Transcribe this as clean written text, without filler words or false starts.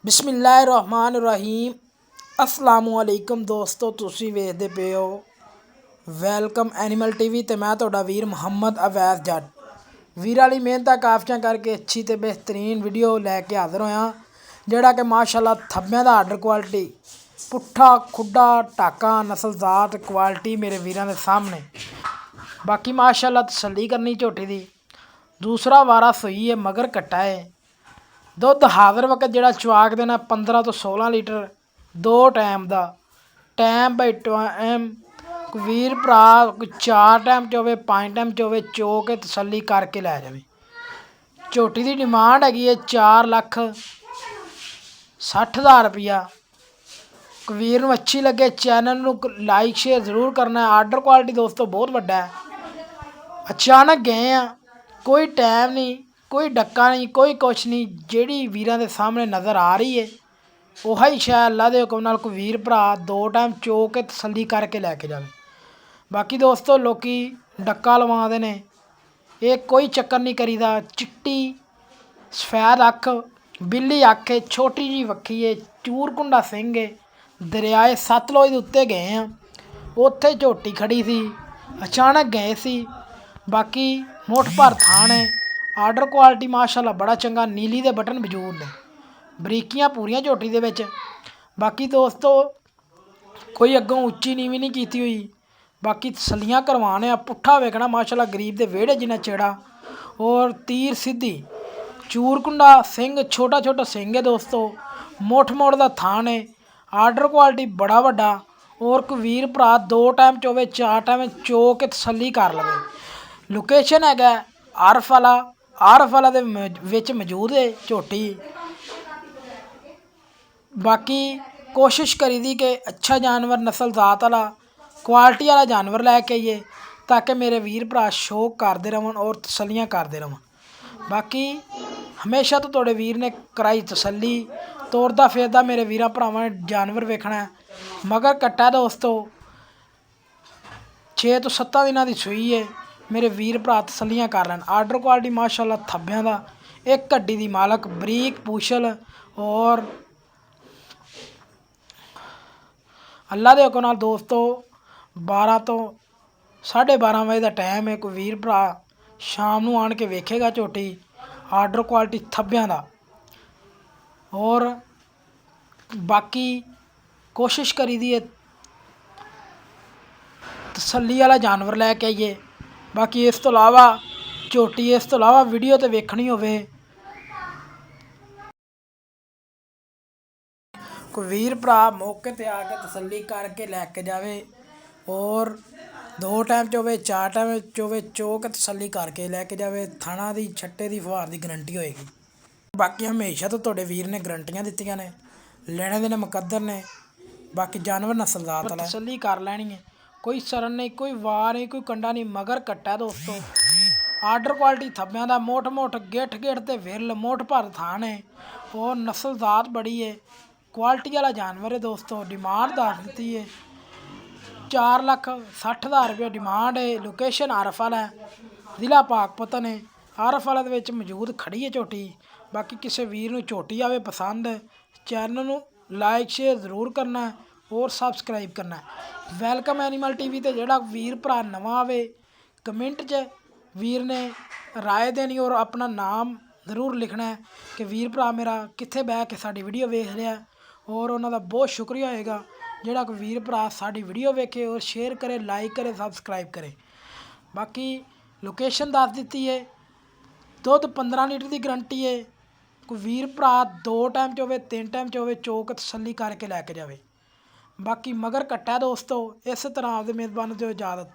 बिस्मिल्लाहिर्रहमानिर्रहीम अस्सलामुअलैकुम दोस्तों, तुसी वेखदे पे हो ਵੈਲਕਮ ਐਨੀਮਲ ਟੀਵੀ ਤੇ ਮੈਂ ਤੁਹਾਡਾ ਵੀਰ ਮੁਹੰਮਦ ਅਵੈਸ ਜੱਟ। ਵੀਰ ਵਾਲੀ ਮਿਹਨਤਾਂ ਕਾਫੀਆਂ ਕਰਕੇ ਅੱਛੀ ਤੇ ਬਿਹਤਰੀਨ ਵੀਡੀਓ ਲੈ ਕੇ ਹਾਜ਼ਰ ਹੋਇਆ, ਜਿਹੜਾ ਕਿ ਮਾਸ਼ਾਅੱਲਾ ਥੱਬਿਆਂ ਦਾ ਆਰਡਰ ਕੁਆਲਿਟੀ, ਪੁੱਠਾ ਖੁੱਡਾ ਟਾਕਾ ਨਸਲਜ਼ਾਤ ਕੁਆਲਿਟੀ ਮੇਰੇ ਵੀਰਾਂ ਦੇ ਸਾਹਮਣੇ। ਬਾਕੀ ਮਾਸ਼ਾਅੱਲਾ ਤਸੱਲੀ ਕਰਨੀ ਝੋਟੀ ਦੀ, दूसरा वारा सही है, मगर कट्टा है। दुध हाज़र वक्त जोड़ा चवाक देना 15 तो 16 लीटर दो टाइम का टाइम बाई टाइम। वीर भरा 4 टाइम च होवे 5 टाइम च होवे, चो के तसली करके लै जाए। झोटी की डिमांड हैगी है 4,60,000 रुपया। वीर नूं अच्छी लगे चैनल नूं लाइक शेयर जरूर करना है। आर्डर क्वालिटी दोस्तों बहुत वड्डा है। अचानक गए हैं, कोई टाइम नहीं, कोई डक्का नहीं, कोई कुछ नहीं। जिहड़ी वीरां दे सामने नज़र आ रही है उही शै अल्लाह दे हुक्म नाल कोई वीर भरा 2 टाइम चो के तसल्ली करके लैके जाए। बाकी दोस्तों लोकी डक्का लवांदे ने, ये कोई चक्कर नहीं करीदा। चिट्टी सफैद अख, बिल्ली अख है, छोटी जी वक्खी है, चूरकुंडा सिंह है। दरियाए सतलुज दे उत्ते गए हैं, उत्थे झोटी खड़ी सी, अचानक गए सी। बाकी मुठ भर थान है, आर्डर क्वालिटी माशाअल्लाह बड़ा चंगा, नीली दे बटन मौजूद ने, बरीकियां पूरियां झोटी दे विच। बाकी दोस्तों कोई अगों उच्ची नीवी नहीं कीती हुई। बाकी तसलियां करवाने पुट्ठा वेखना माशाअल्लाह गरीब दे वेड़े जिन्ना चेड़ा, और तीर सीधी चूरकुंडा सिंह, छोटा छोटा सिंह है दोस्तों, मुठ मोड़ दा थान है। आर्डर क्वालिटी बड़ा वड्डा, और कोई वीर भरा 2 टाइम च होवे 4 टाइम चो के तसल्ली कर लवे। लोकेशन है आरफ वाला दे विच मौजूद है झोटी। बाकी कोशिश करी दी कि अच्छा जानवर नस्लजात वाला क्वालिटी वाला जानवर लैके आइए, ताकि मेरे वीर भरा शौक करते रहन और तसलियां करते रहन। बाकी हमेशा तो तुहाडे वीर ने कराई तसल्ली, तोड़दा फिरदा मेरे वीरां भरावां ने जानवर वेखना है। मगर कट्टा दोस्तों 6 तो 7 दिनों की सूई है, मेरे वीर भरा तसलियां कर लैन। आर्डर क्वालिटी माशाअल्लाह थब्बियां दा, एक हड्डी दी मालक, बरीक पूछल, और अल्लाह दे हुक्म नाल दोस्तों 12 तो 12:30 बजे का टाइम है। कोई वीर भरा शाम नूं आण के वेखेगा झोटी, आर्डर क्वालिटी थब्बियां दा। और बाकी कोशिश करी दी है तसल्ली वाला जानवर लैके आइए। बाकी इस तो इलावा झोटी इस तो इलावा वीडियो तो वेखनी होवे, कोई वीर भरा मौके ते आके तसल्ली करके लैके जावे, और 2 टाइम च होवे 4 टाइम च होवे, चो के तसल्ली करके लैके जावे। थाना दी छट्टे दी फुहार दी गारंटी होएगी। बाकी हमेशा तो तुहाडे वीर ने गारंटियां दित्तियां ने, लेने देने मुकद्दर ने। बाकी जानवर नस्लजात वाला तसल्ली कर लैनी है, कोई सरन नहीं, कोई वार नहीं, कोई कंडा नहीं, मगर कट्टा दोस्तों। आर्डर क्वालिटी थब्बियां दा, मोठ मोठ गिठ गिठ ते विरल, मुठ भर थान है, और नस्लजात बड़ी है, क्वालिटी वाला जानवर है दोस्तों। डिमांड दस दी है 4,60,000 रुपया डिमांड है। लोकेशन आरफ वाला है, जिला पाकपतन है। आरफ वाला दे विच मौजूद खड़ी है झोटी। बाकी किसी वीर नूं झोटी आवे पसंद, चैनल नूं लाइक शेयर जरूर करना है, और सबसक्राइब करना है। वैलकम एनीमल टीवी ते जिहड़ा वीर भरा नवां आवे, कमेंट च वीर ने राय देनी और अपना नाम जरूर लिखना है कि वीर भरा मेरा कित्थे बह के साडी वीडियो वेख रहा, और उन्होंने बहुत शुक्रिया होएगा जिहड़ा कोई वीर भरा साडी वीडियो वेखे और शेयर करे, लाइक करे, सबसक्राइब करे। बाकी लोकेशन दस दी है, दुध 15 लीटर की गारंटी है। कोई वीर भरा 2 टाइम च होवे 3 टाइम च होवे, चो के तसल्ली करके लैके जावे। बाकी मगर कट्टा दोस्तों, इस तरह आपदे मेज़बान जो इजाज़त।